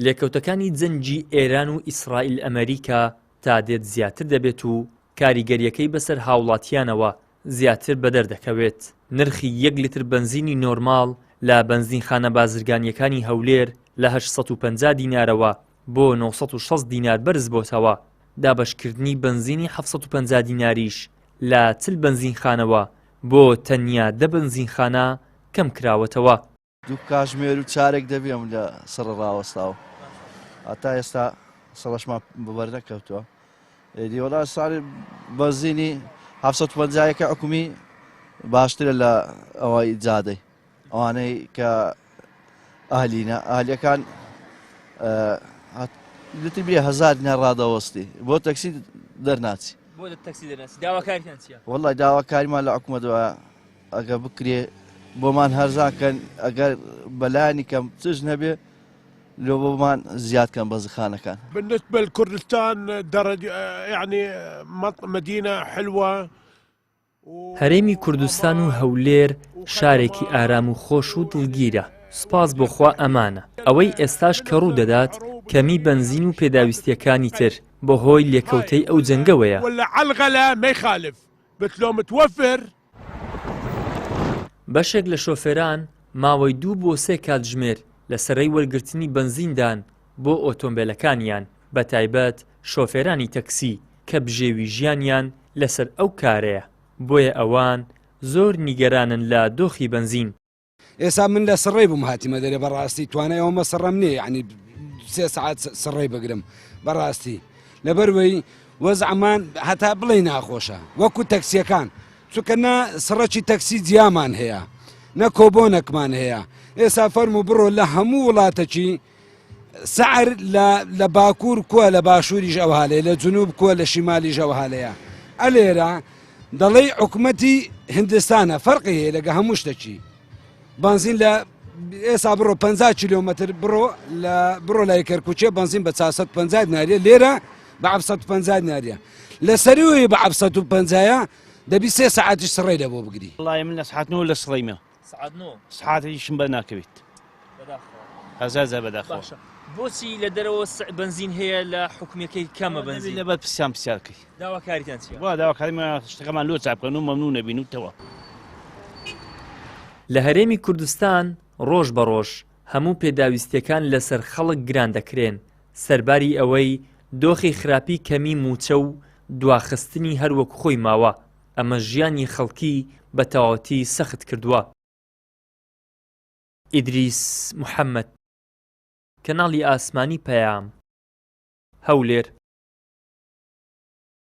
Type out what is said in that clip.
لێکەوتەکانی جەنگی ئێران و ئیسرائیل ئەمریکا تا دێت زیاتر دەبێت و کاریگەریەکەی بەسەر هاوڵاتیانەوە زیاتر بەدەردەکەوێت. نرخی 1 لیتر بنزینی نۆرماڵ لە بنزینخانە بازرگانیەکانی هەولێر لە 850 دینارەوە بۆ 960 دینار بەرز بۆتەوە. دابەشکردنی بنزینی 750 دیناریش لە چل بنزینخانەوە بۆ تەنیا 10 بنزینخانە کەم کراوەتەوە. دوو کاتژمێر و چارێک دەبێم لە سڕ ڕاوەستاوە هەتا ئێستا سەڵەشمان بەبەر نەکەوتووە. دیوەڵا ساڵی بەنزینی 750 حکومی باشترە لە ئەوەی جادەی ئەوانەی کە ئاهلینە ئاهلیەکان لتر بێ 1000 دینار ڕادەوەستی بۆ تەکسی دەرناچی. بۆ تەکسی دەرناچی داواکاریان چییە؟ وەڵای داواکاریمان لە حکومەتەوە ئەگە بکرێ بۆمان هەرزانکەن ئەگەر بەلایانی کەم چش نەبێ لۆ بۆمان زیادکەن بەزخانەکان. بالنسبة لكردستان درجة يعني مدينة حلوة. هەرێمی کوردستان و هەولێر شارێکی ئارام و خۆش و دڵگیرە. سوپاس بۆخوا ئەمانە. ئەوەی ئێستاش کە ڕوو دەدات کەمی بنزین و پێداویستیەکانی تر بۆ هۆی لێکەوتەی ئەو جەنگەوەیە. بەشێک لە شۆفێران ماوەی 2 بۆ 3 کاتژمێر لە سەرەی وەرگرتنی بنزیندان بۆ ئۆتۆمبیلەکانیان بە تایبەت شۆفێرانی تەکسی کە بژێوی ژیانیان لەسەر ئەو کارەیە. بۆیە ئەوان زۆر نیگەرانن لە دۆخی بنزین. ئێستا من لە سڕێ بووم هاتیمە دەرێ بەڕاستی توانایەوەمە سڕەم نییە یعنی 3 ساعت سڕێ بگرم بەڕاستی لەبەروەی وەزعمان هەتا بڵێ ناخۆشە وەکو تەکسیەکان چونکە نە سڕەکی تەکسی جیامان هەیە نە کۆبۆنەکمان هەیە. ئێستا فەرموو بڕۆ لە هەموو وڵاتەکی سعر لە باکوور کووە لە باشووریش ئەو هەلەیە لە جنوب کووە لە شیمالیش ئەو هەلەیە. ئەلێرە دەڵێ حکوومەتی هندستانە فەرقی هەیە لەگە هەموو شتێکی. بنزین لە ئێستا بڕۆ 50 کیلۆمەتر بڕۆ لای کەرکوچێ بنزین بە 450 دیناریە لێرە بە 750 دیناریە لە سەریەوەی بە 750 دەبی 3 ساعتی سڕێ لە بۆ بگری. وڵای من لە ساعت 9 لە سڵەیمە ساعتێکیشم بە ناکەوێت هەزار بەداخەوە. بۆچی لە دەرەوە بنزین هەیە لە حکومەکەی کەمە بنزین لەبەر پرسیارکەی داواکاریتان چییە؟ وا داواکاریمان شتەکەمان لۆ چاپکەن و مەمنوو نەبینوتەوە. لە هەرێمی کوردستان ڕۆژ بە ڕۆژ هەموو پێداویستیەکان لەسەر خەڵک گران دەکرێن سەرباری ئەوەی دۆخی خراپی کەمی موچە و دواخستنی هەروەک خۆی ماوە. ئەمە ژیانی خەڵکی بە تەواوەتی سەخت کردووە. ئیدریس محەممەد، کەناڵی ئاسمانی پەیام، هەولێر.